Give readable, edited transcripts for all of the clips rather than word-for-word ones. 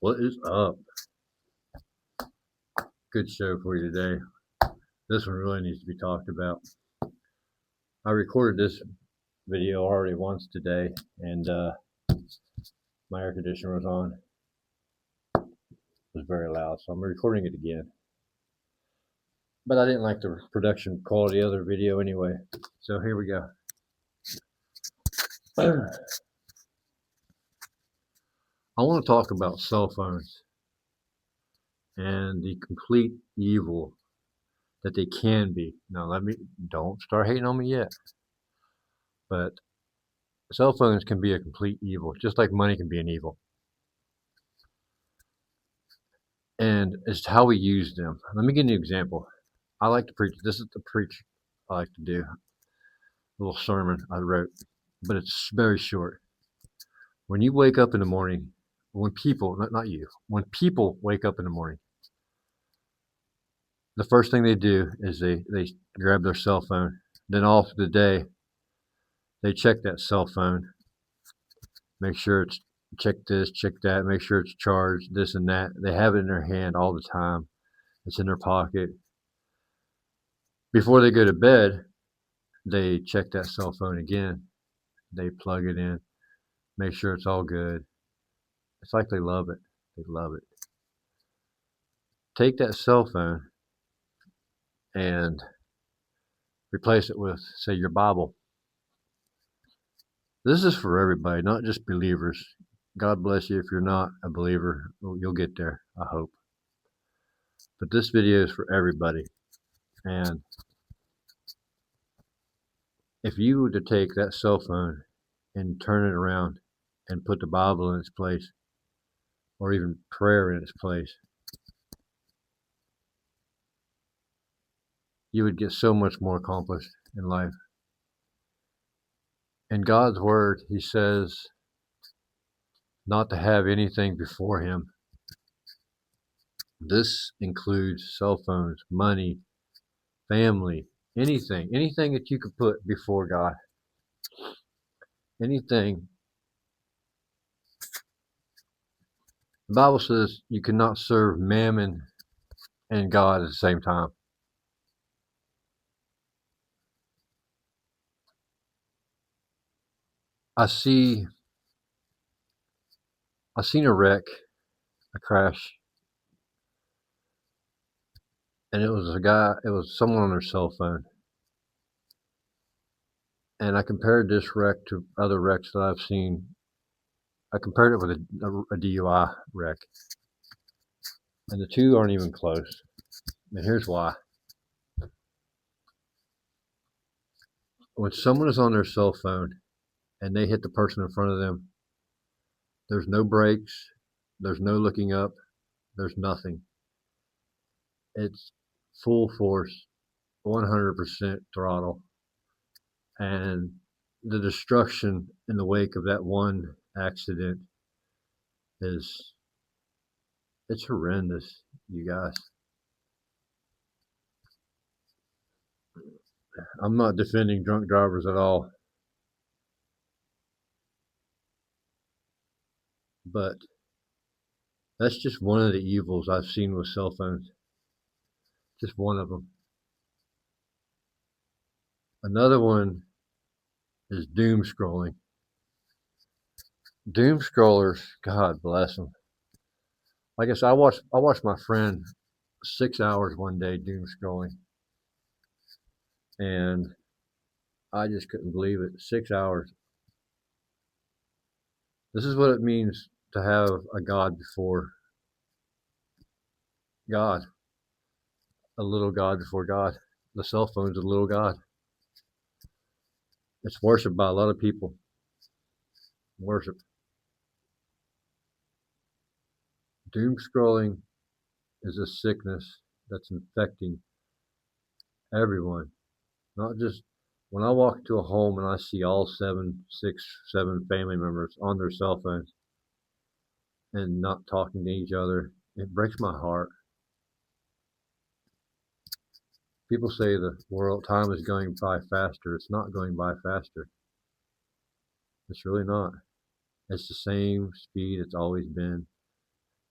What is up? Good show for you today. This one really needs to be talked about. I recorded this video already once today, and my air conditioner was on. It was very loud, so I'm recording it again. But I didn't like the production quality of the other video anyway, so here we go. I want to talk about cell phones and the complete evil that they can be. Now, don't start hating on me yet. But cell phones can be a complete evil, just like money can be an evil. And it's how we use them. Let me give you an example. I like to preach. This is the preach I like to do. A little sermon I wrote, but it's very short. When you wake up in the morning, when people, not you, when people wake up in the morning, the first thing they do is they grab their cell phone. Then all through the day, they check that cell phone, make sure it's check this, check that, make sure it's charged, this and that. They have it in their hand all the time. It's in their pocket. Before they go to bed, they check that cell phone again. They plug it in, make sure it's all good. It's like they love it. They love it. Take that cell phone and replace it with, say, your Bible. This is for everybody, not just believers. God bless you if you're not a believer. You'll get there, I hope. But this video is for everybody. And if you were to take that cell phone and turn it around and put the Bible in its place, or even prayer in its place, you would get so much more accomplished in life. In God's word, he says not to have anything before him. This includes cell phones, money, family, anything that you could put before God. Anything. The Bible says you cannot serve mammon and God at the same time. I seen a wreck, a crash, and it was someone on their cell phone. And I compared this wreck to other wrecks that I've seen. I compared it with a DUI wreck. And the two aren't even close. And here's why. When someone is on their cell phone and they hit the person in front of them, there's no brakes, there's no looking up, there's nothing. It's full force, 100% throttle. And the destruction in the wake of that one accident it's horrendous, you guys. I'm not defending drunk drivers at all, but that's just one of the evils I've seen with cell phones. Just one of them. Another one is doom scrolling. Doom scrollers, God bless them. Like I said, I watched my friend 6 hours one day doom scrolling, and I just couldn't believe it. 6 hours. This is what it means to have a God before God, a little God before God. The cell phone's a little God. It's worshipped by a lot of people. Worship. Doom scrolling is a sickness that's infecting everyone. Not just when I walk into a home and I see all 7 family members on their cell phones and not talking to each other, it breaks my heart. People say the time is going by faster. It's not going by faster. It's really not. It's the same speed it's always been.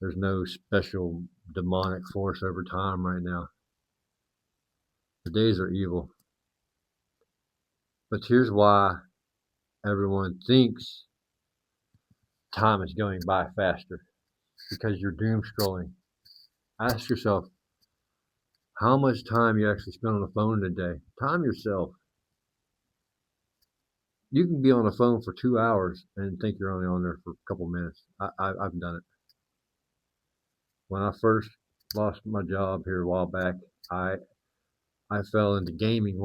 There's no special demonic force over time right now. The days are evil. But here's why everyone thinks time is going by faster. Because you're doom scrolling. Ask yourself how much time you actually spend on the phone in a day. Time yourself. You can be on the phone for 2 hours and think you're only on there for a couple minutes. I've done it. When I first lost my job here a while back, I I fell into gaming.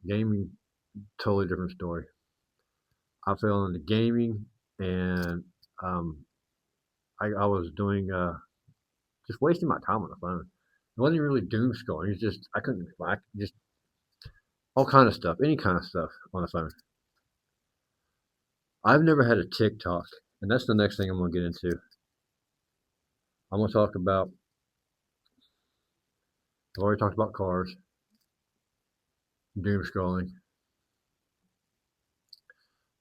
Gaming, totally different story. I fell into gaming, and um, I was doing just wasting my time on the phone. It wasn't really doom scrolling. It's just I just all kind of stuff, any kind of stuff on the phone. I've never had a TikTok, and that's the next thing I'm gonna get into. I'm gonna talk about. I've already talked about cars, doom scrolling,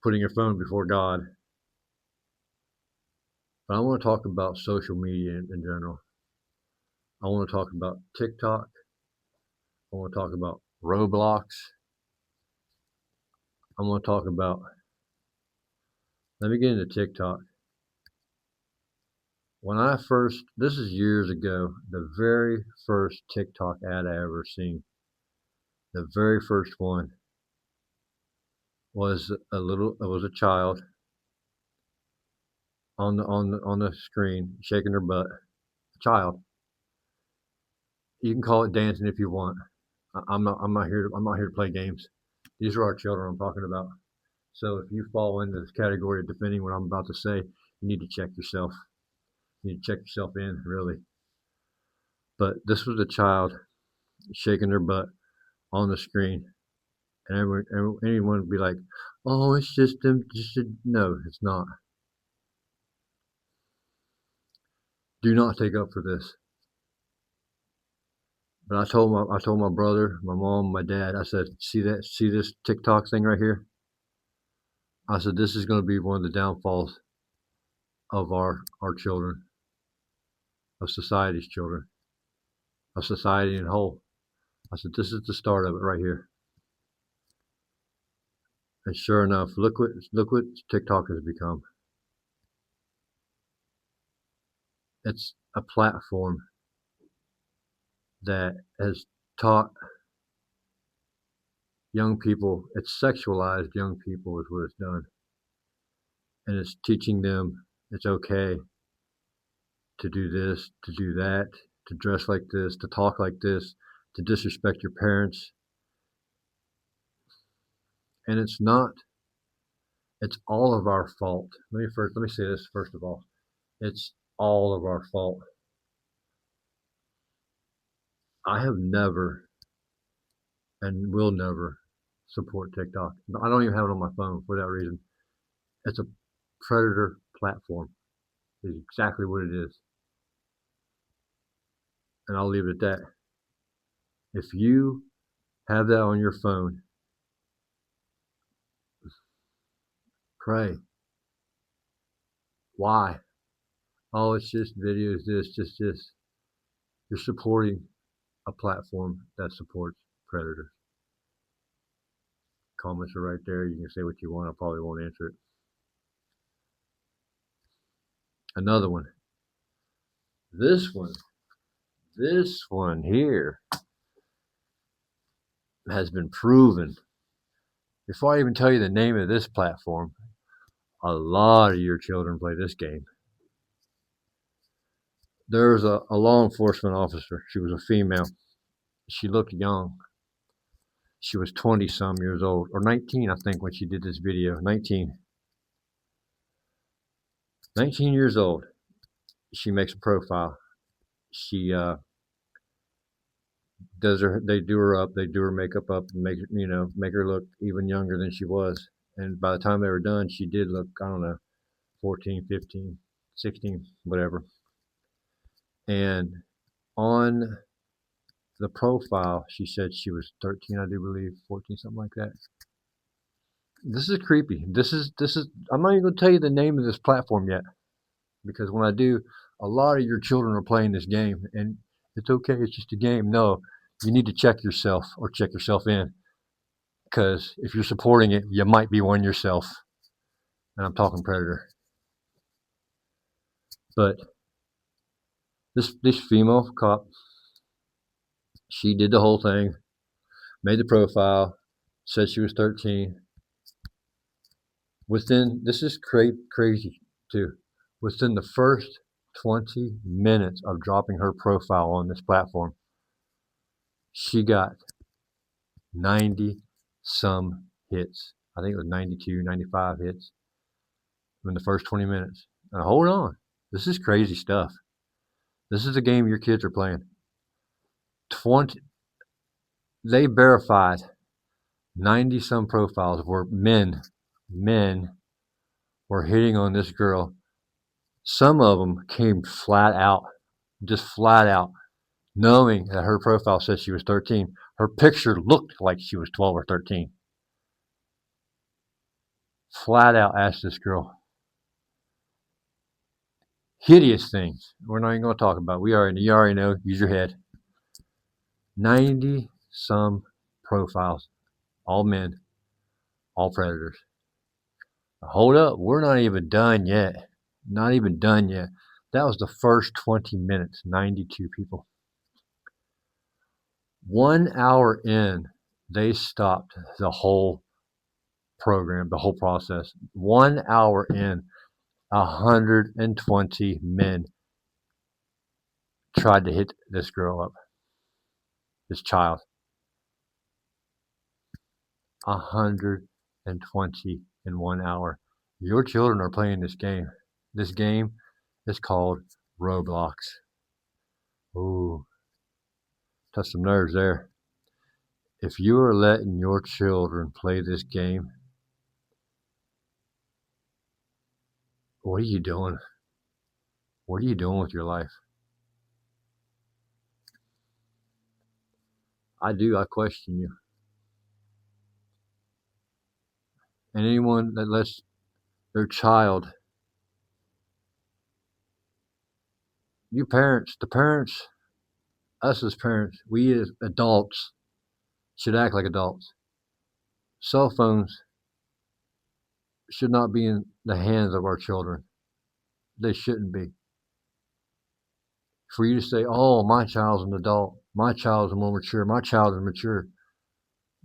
putting your phone before God. But I want to talk about social media in general. I want to talk about TikTok. I want to talk about Roblox. I want to talk about. Let me get into TikTok. When I first, this is years ago, the very first TikTok ad I ever seen, the very first one was it was a child on the screen shaking her butt. A child. You can call it dancing if you want. I'm not here to play games. These are our children I'm talking about. So if you fall into this category of defending what I'm about to say, you need to check yourself. You need to check yourself in, really. But this was a child shaking their butt on the screen, and anyone would be like, "Oh, it's just them." No, it's not. Do not take up for this. But I told my brother, my mom, my dad. I said, see this TikTok thing right here. I said, this is going to be one of the downfalls of our children, of society's children, of society in whole. I said, this is the start of it right here. And sure enough, look what TikTok has become. It's a platform that has taught young people, it's sexualized young people is what it's done. And it's teaching them it's okay to do this, to do that, to dress like this, to talk like this, to disrespect your parents. And it's not, it's all of our fault. Let me say this first of all. It's all of our fault. I have never and will never support TikTok. I don't even have it on my phone for that reason. It's a predator platform. Is exactly what it is. And I'll leave it at that. If you have that on your phone, pray. Why? Oh, it's just videos, just this. You're supporting a platform that supports predators. Comments are right there. You can say what you want. I probably won't answer it. Another one. This one here has been proven. Before I even tell you the name of this platform, a lot of your children play this game. There's a law enforcement officer. She was a female. She looked young. She was 20 some years old, or 19, I think, when she did this video. 19. 19 years old. She makes a profile. She they do her up, they do her makeup up and make her look even younger than she was. And by the time they were done, she did look, I don't know, 14, 15, 16, whatever. And on the profile, she said she was 13, I do believe, 14, something like that. This is creepy. This is I'm not even going to tell you the name of this platform yet, because when I do, A lot of your children are playing this game, and it's okay. It's just a game. No, you need to check yourself or check yourself in, because if you're supporting it, you might be one yourself. And I'm talking predator. But this female cop, she did the whole thing, made the profile, said she was 13. This is crazy too. Within the first 20 minutes of dropping her profile on this platform, she got 90 some hits. I think it was 92, 95 hits in the first 20 minutes. Now, hold on. This is crazy stuff. This is a game your kids are playing. 20 They verified 90 some profiles where men were hitting on this girl. Some of them came flat out, just flat out, knowing that her profile said she was 13. Her picture looked like she was 12 or 13. Flat out asked this girl hideous things. We're not even going to talk about it. You already know. Use your head. 90 some profiles, all men, all predators. Hold up, we're not even done yet. Not even done yet. That was the first 20 minutes, 92 people. 1 hour in, they stopped the whole program, the whole process. 1 hour in, 120 men tried to hit this girl up, this child. 120 in 1 hour. Your children are playing this game. This game is called Roblox. Ooh, touch some nerves there. If you are letting your children play this game, what are you doing? What are you doing with your life? I question you. And anyone that lets their child, you parents, the parents, us as parents, we as adults should act like adults. Cell phones should not be in the hands of our children. They shouldn't be. For you to say, oh, my child's an adult, my child's more mature, my child is mature.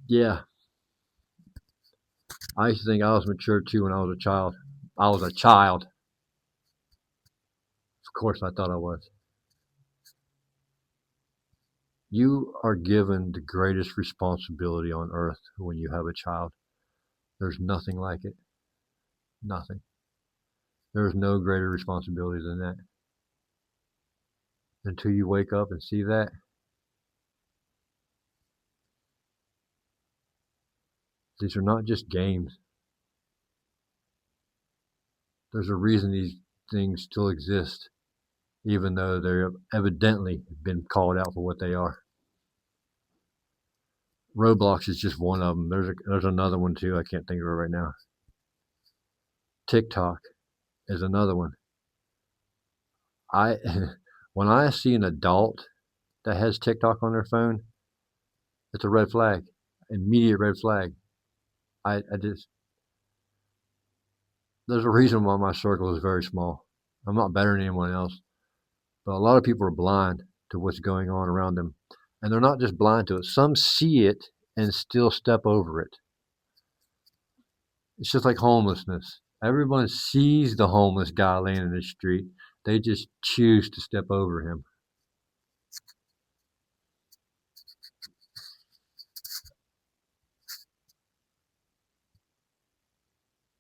Yeah, I used to think I was mature too when I was a child. I was a child. Of course, I thought I was. You are given the greatest responsibility on earth when you have a child. There's nothing like it. Nothing. There is no greater responsibility than that. Until you wake up and see that, these are not just games. There's a reason these things still exist, even though they're evidently been called out for what they are. Roblox is just one of them. There's another one too. I can't think of it right now. TikTok is another one. When I see an adult that has TikTok on their phone, it's a red flag, immediate red flag. There's a reason why my circle is very small. I'm not better than anyone else, but a lot of people are blind to what's going on around them, and they're not just blind to it. Some see it and still step over it. It's just like homelessness. Everyone sees the homeless guy laying in the street. They just choose to step over him.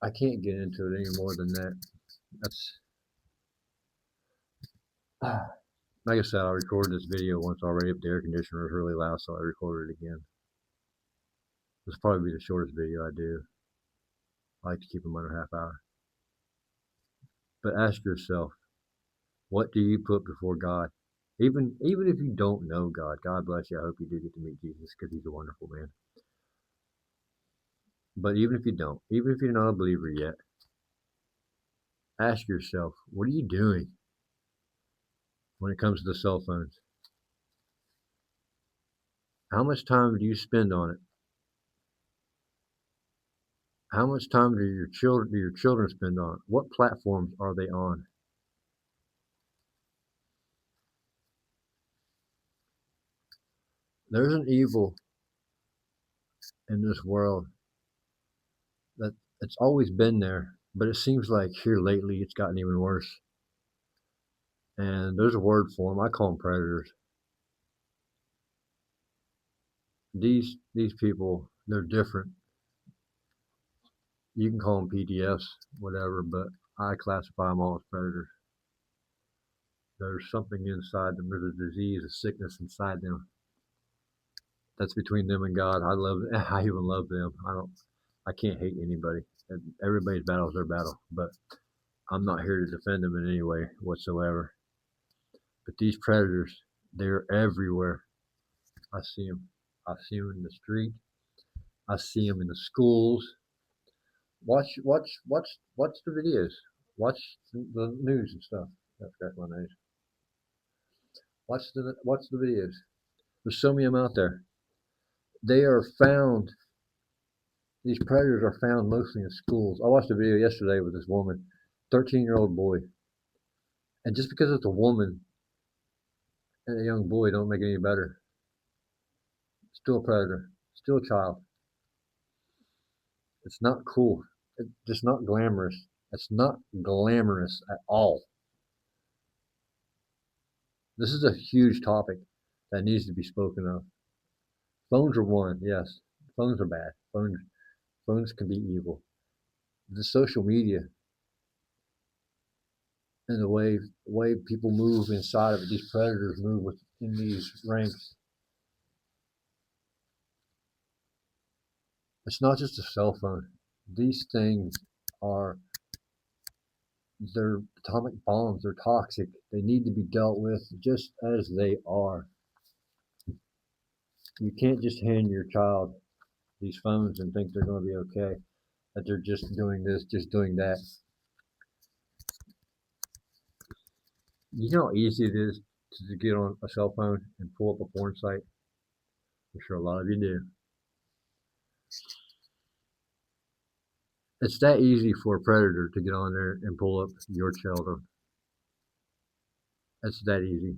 I can't get into it any more than that. That's like I said, I recorded this video once already, but the air conditioner was really loud, so I recorded it again. This will probably be the shortest video I do. I like to keep them under half hour. But ask yourself, what do you put before God? Even if you don't know God, God bless you. I hope you do get to meet Jesus because he's a wonderful man. But even if you don't, even if you're not a believer yet, ask yourself, what are you doing? when it comes to the cell phones. How much time do you spend on it? How much time do your children spend on it? What platforms are they on? There's an evil in this world that it's always been there, but it seems like here lately it's gotten even worse. And there's a word for them. I call them predators. These people, they're different. You can call them PDFs, whatever, but I classify them all as predators. There's something inside them. There's a disease, a sickness inside them. That's between them and God. I love. I even love them. I can't hate anybody. Everybody's battle is their battle, but I'm not here to defend them in any way whatsoever. But these predators, they're everywhere. I see them. I see them in the street. I see them in the schools. Watch the videos. Watch the news and stuff. That's my name. Watch the videos. There's so many of them out there. They are found. These predators are found mostly in schools. I watched a video yesterday with this woman, 13-year-old boy, and just because it's a woman and a young boy don't make it any better. Still a predator. Still a child. It's not cool. It's just not glamorous. It's not glamorous at all. This is a huge topic that needs to be spoken of. Phones are one, yes. Phones are bad. Phones can be evil. The social media and the way people move inside of it, these predators move within these ranks. It's not just a cell phone. These things they're atomic bombs. They're toxic. They need to be dealt with just as they are. You can't just hand your child these phones and think they're going to be okay, that they're just doing this, just doing that. You know how easy it is to get on a cell phone and pull up a porn site? I'm sure a lot of you do. It's that easy for a predator to get on there and pull up your children. It's that easy.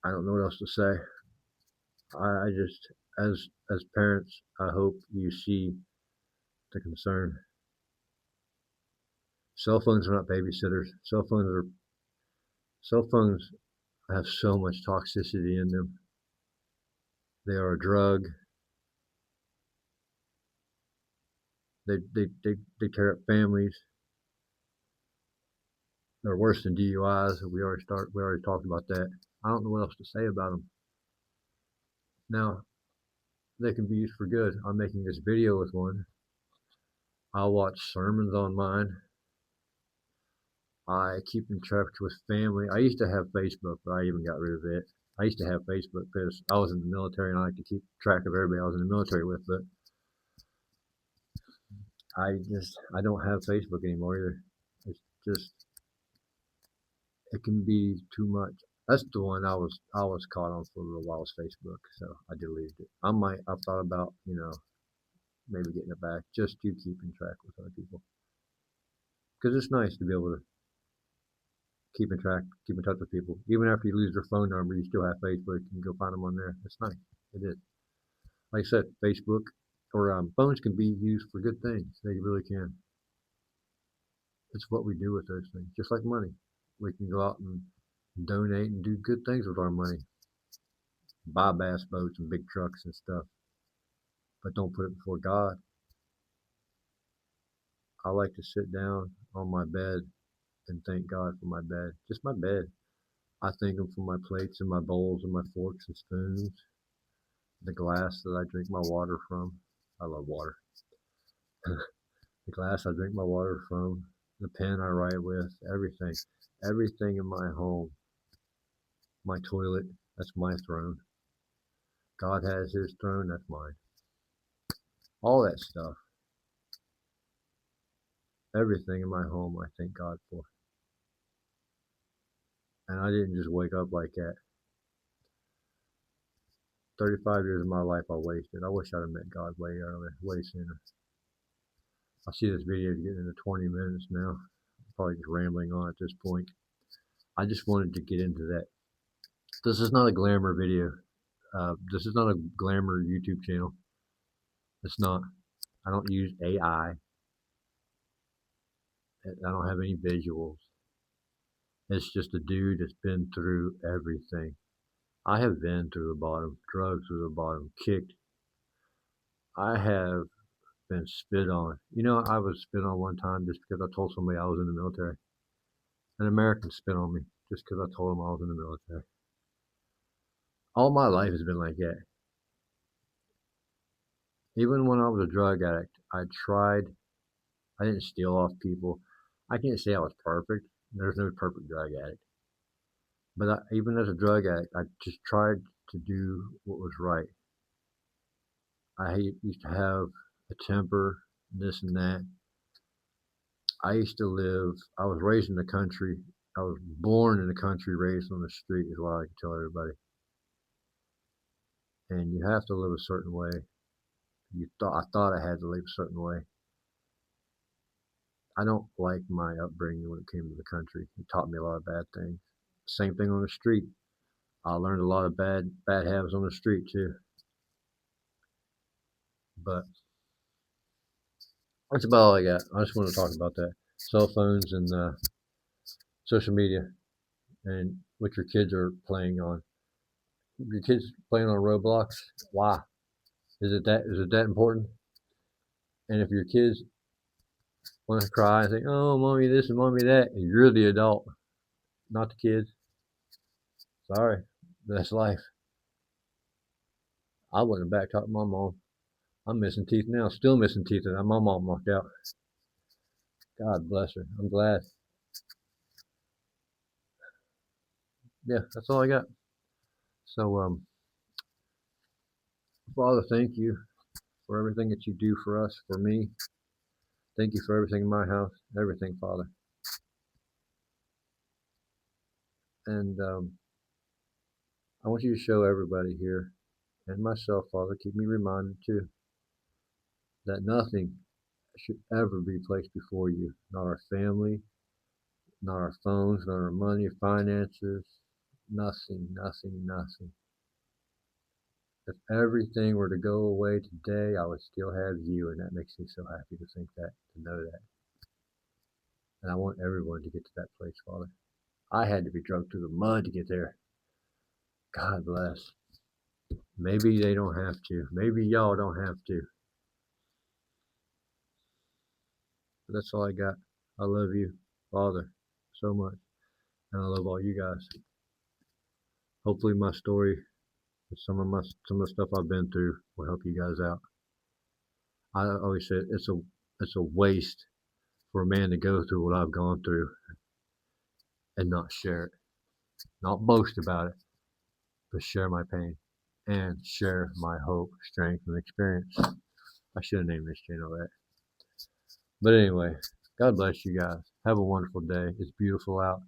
I don't know what else to say. I just, as parents, I hope you see the concern. Cell phones are not babysitters. Cell phones have so much toxicity in them. They are a drug. They tear up families. They're worse than DUIs. We already talked about that. I don't know what else to say about them. Now, they can be used for good. I'm making this video with one. I'll watch sermons on mine. I keep in touch with family. I used to have Facebook, but I even got rid of it. I used to have Facebook because I was in the military and I like to keep track of everybody I was in the military with, but I don't have Facebook anymore either. It's just it can be too much. That's the one I was caught on for a little while was Facebook, so I deleted it. I've thought about, maybe getting it back just to keep in track with other people. Because it's nice to be able to keep in touch with people. Even after you lose their phone number, you still have Facebook. You can go find them on there. It's nice. It is. Like I said, Facebook or phones can be used for good things. They really can. It's what we do with those things. Just like money. We can go out and donate and do good things with our money. Buy bass boats and big trucks and stuff. But don't put it before God. I like to sit down on my bed and thank God for my bed. Just my bed. I thank Him for my plates and my bowls and my forks and spoons. The glass that I drink my water from. I love water. The glass I drink my water from. The pen I write with. Everything. Everything in my home. My toilet. That's my throne. God has His throne. That's mine. All that stuff. Everything in my home I thank God for. And I didn't just wake up like that. 35 years of my life I wasted. I wish I'd have met God way earlier, way sooner. I see this video getting into 20 minutes now. I'm probably just rambling on at this point. I just wanted to get into that. This is not a glamour video. This is not a glamour YouTube channel. It's not. I don't use AI. I don't have any visuals. It's just a dude that's been through everything. I have been through the bottom, drugs through the bottom, kicked. I have been spit on. You know, I was spit on one time just because I told somebody I was in the military. An American spit on me just because I told him I was in the military. All my life has been like that. Even when I was a drug addict, I didn't steal off people. I can't say I was perfect. There's no perfect drug addict. But even as a drug addict, I just tried to do what was right. I used to have a temper, this and that. I was raised in the country. I was born in the country, raised on the street, is what I like to tell everybody. And you have to live a certain way. I thought I had to live a certain way. I don't like my upbringing when it came to the country. It taught me a lot of bad things. Same thing on the street. I learned a lot of bad habits on the street too. But that's about all I got. I just want to talk about that. Cell phones and social media and what your kids are playing on. Your kids playing on Roblox? Why? Is it that important? And if your kids want to cry and say, "Oh, mommy this and mommy that," and you're the adult, not the kids, sorry, that's life. I wouldn't have back talked my mom. I'm missing teeth now, still missing teeth, and my mom walked out. God bless her. I'm glad. Yeah, that's all I got. So, Father, thank you for everything that you do for us, for me. Thank you for everything in my house, everything, Father. And I want you to show everybody here and myself, Father, keep me reminded too, that nothing should ever be placed before you. Not our family, not our phones, not our money, finances, nothing, nothing, nothing. If everything were to go away today, I would still have you, and that makes me so happy to think that, to know that. And I want everyone to get to that place, Father. I had to be drugged through the mud to get there. God bless. Maybe they don't have to. Maybe y'all don't have to. But that's all I got. I love you, Father, so much. And I love all you guys. Hopefully my story, some of the stuff I've been through will help you guys out. I always say it's a waste for a man to go through what I've gone through and not share it. Not boast about it, but share my pain and share my hope, strength, and experience. I should have named this channel that. But anyway, God bless you guys. Have a wonderful day. It's beautiful out.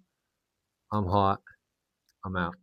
I'm hot. I'm out.